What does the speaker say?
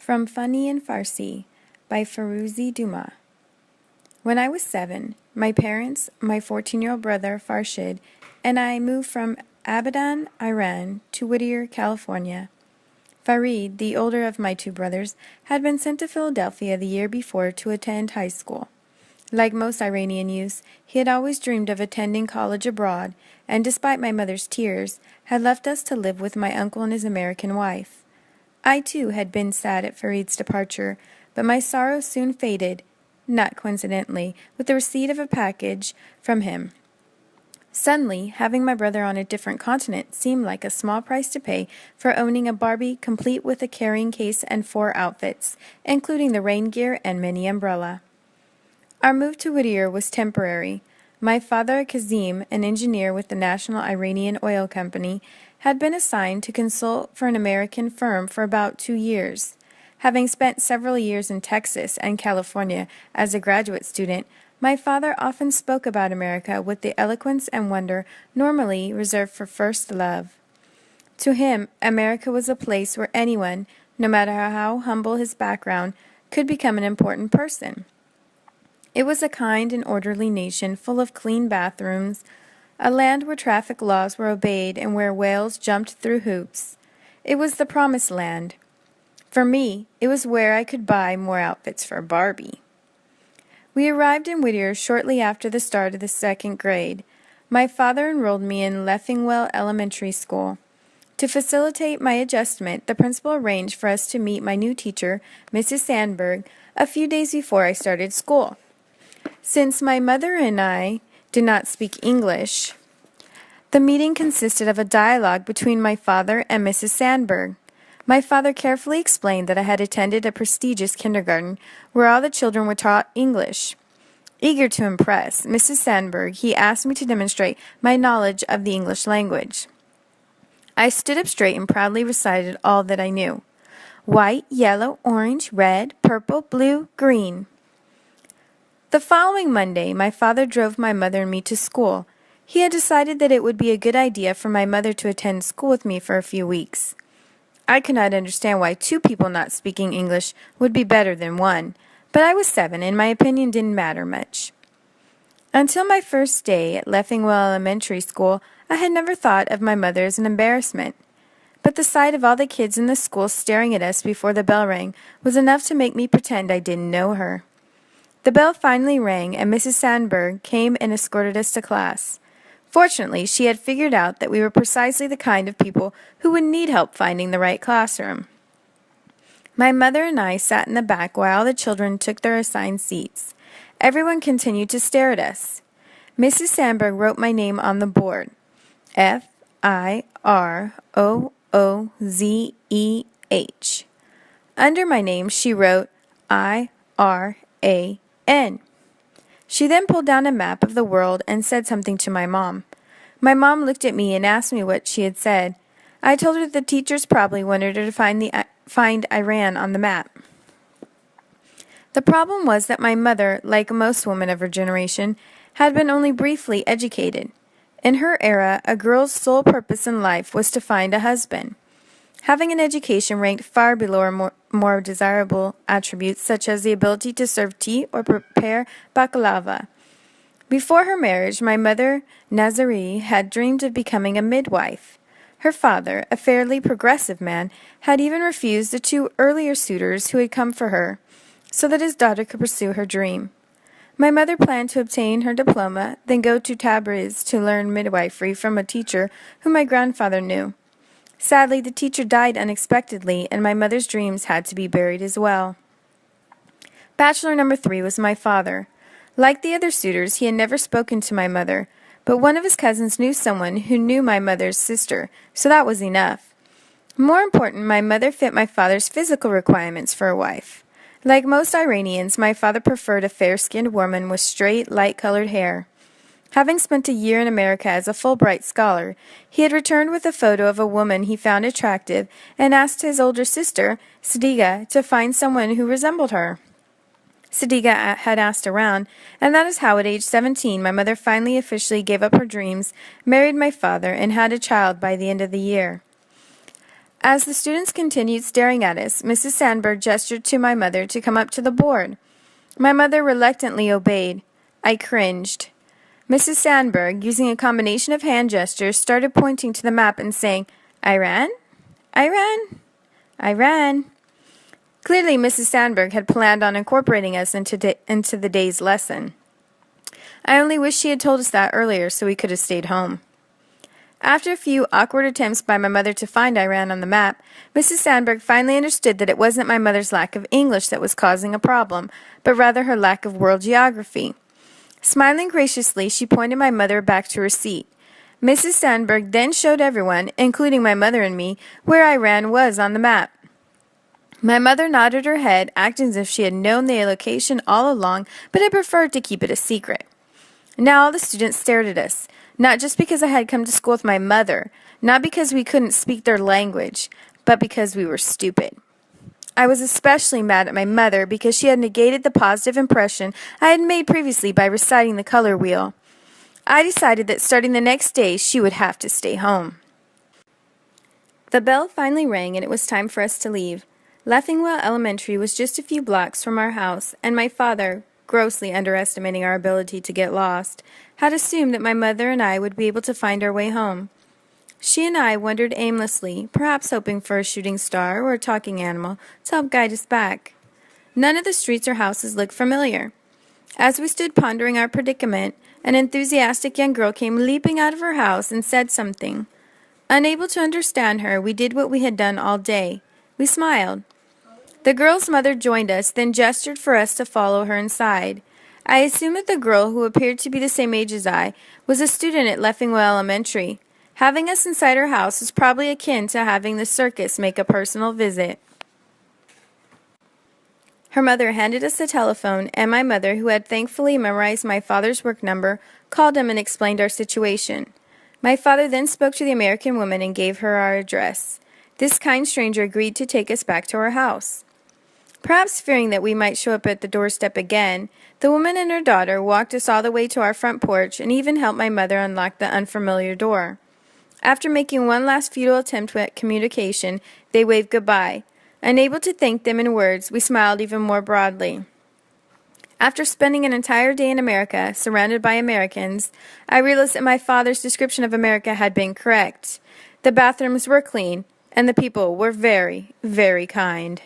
From Funny in Farsi by Farsi Duma. When I was 7, my parents, my 14-year-old brother Farshid, and I moved from Abadan, Iran, to Whittier, California. Farid, the older of my two brothers, had been sent to Philadelphia the year before to attend high school. Like most Iranian youths, he had always dreamed of attending college abroad, and despite my mother's tears, had left us to live with my uncle and his American wife. I, too, had been sad at Farid's departure, but my sorrow soon faded, not coincidentally, with the receipt of a package from him. Suddenly, having my brother on a different continent seemed like a small price to pay for owning a Barbie complete with a carrying case and 4 outfits, including the rain gear and mini umbrella. Our move to Whittier was temporary. My father, Kazim, an engineer with the National Iranian Oil Company, had been assigned to consult for an American firm for about 2 years. Having spent several years in Texas and California as a graduate student, my father often spoke about America with the eloquence and wonder normally reserved for first love. To him, America was a place where anyone, no matter how humble his background, could become an important person. It was a kind and orderly nation full of clean bathrooms, a land where traffic laws were obeyed and where whales jumped through hoops. It was the promised land. For me, it was where I could buy more outfits for Barbie. We arrived in Whittier shortly after the start of the 2nd grade. My father enrolled me in Leffingwell Elementary School. To facilitate my adjustment, the principal arranged for us to meet my new teacher, Mrs. Sandberg, a few days before I started school. Since my mother and I did not speak English, the meeting consisted of a dialogue between my father and Mrs. Sandberg. My father carefully explained that I had attended a prestigious kindergarten where all the children were taught English. Eager to impress Mrs. Sandberg, he asked me to demonstrate my knowledge of the English language. I stood up straight and proudly recited all that I knew. White, yellow, orange, red, purple, blue, green. The following Monday, my father drove my mother and me to school. He had decided that it would be a good idea for my mother to attend school with me for a few weeks. I could not understand why 2 people not speaking English would be better than 1, but I was 7 and my opinion didn't matter much. Until my first day at Leffingwell Elementary School, I had never thought of my mother as an embarrassment. But the sight of all the kids in the school staring at us before the bell rang was enough to make me pretend I didn't know her. The bell finally rang, and Mrs. Sandberg came and escorted us to class. Fortunately, she had figured out that we were precisely the kind of people who would need help finding the right classroom. My mother and I sat in the back while all the children took their assigned seats. Everyone continued to stare at us. Mrs. Sandberg wrote my name on the board. F-I-R-O-O-Z-E-H. Under my name, she wrote I-R-A-N. She then pulled down a map of the world and said something to my mom. My mom looked at me and asked me what she had said. I told her the teachers probably wanted her to find Iran on the map. The problem was that my mother, like most women of her generation, had been only briefly educated. In her era, a girl's sole purpose in life was to find a husband. Having an education ranked far below more desirable attributes such as the ability to serve tea or prepare baklava. Before her marriage, my mother, Nazari, had dreamed of becoming a midwife. Her father, a fairly progressive man, had even refused the 2 earlier suitors who had come for her, so that his daughter could pursue her dream. My mother planned to obtain her diploma, then go to Tabriz to learn midwifery from a teacher whom my grandfather knew. Sadly, the teacher died unexpectedly, and my mother's dreams had to be buried as well. Bachelor number 3 was my father. Like the other suitors, he had never spoken to my mother, but one of his cousins knew someone who knew my mother's sister, so that was enough. More important, my mother fit my father's physical requirements for a wife. Like most Iranians, my father preferred a fair-skinned woman with straight, light-colored hair. Having spent a year in America as a Fulbright scholar, he had returned with a photo of a woman he found attractive and asked his older sister, Sadiga, to find someone who resembled her. Sadiga had asked around, and that is how at age 17 my mother finally officially gave up her dreams, married my father, and had a child by the end of the year. As the students continued staring at us, Mrs. Sandberg gestured to my mother to come up to the board. My mother reluctantly obeyed. I cringed. Mrs. Sandberg, using a combination of hand gestures, started pointing to the map and saying, Iran? Iran? Iran. Clearly, Mrs. Sandberg had planned on incorporating us into the day's lesson. I only wish she had told us that earlier so we could have stayed home. After a few awkward attempts by my mother to find Iran on the map, Mrs. Sandberg finally understood that it wasn't my mother's lack of English that was causing a problem, but rather her lack of world geography. Smiling graciously, she pointed my mother back to her seat. Mrs. Sandberg then showed everyone, including my mother and me, where Iran was on the map. My mother nodded her head, acting as if she had known the location all along, but had preferred to keep it a secret. Now all the students stared at us, not just because I had come to school with my mother, not because we couldn't speak their language, but because we were stupid. I was especially mad at my mother because she had negated the positive impression I had made previously by reciting the color wheel. I decided that starting the next day she would have to stay home. The bell finally rang and it was time for us to leave. Leffingwell Elementary was just a few blocks from our house, and my father, grossly underestimating our ability to get lost, had assumed that my mother and I would be able to find our way home. She and I wandered aimlessly, perhaps hoping for a shooting star or a talking animal to help guide us back. None of the streets or houses looked familiar. As we stood pondering our predicament, an enthusiastic young girl came leaping out of her house and said something. Unable to understand her, we did what we had done all day. We smiled. The girl's mother joined us, then gestured for us to follow her inside. I assumed that the girl, who appeared to be the same age as I, was a student at Leffingwell Elementary. Having us inside her house was probably akin to having the circus make a personal visit. Her mother handed us the telephone, and my mother, who had thankfully memorized my father's work number, called him and explained our situation. My father then spoke to the American woman and gave her our address. This kind stranger agreed to take us back to our house. Perhaps fearing that we might show up at the doorstep again, the woman and her daughter walked us all the way to our front porch and even helped my mother unlock the unfamiliar door. After making one last futile attempt at communication, they waved goodbye. Unable to thank them in words, we smiled even more broadly. After spending an entire day in America, surrounded by Americans, I realized that my father's description of America had been correct. The bathrooms were clean, and the people were very, very kind.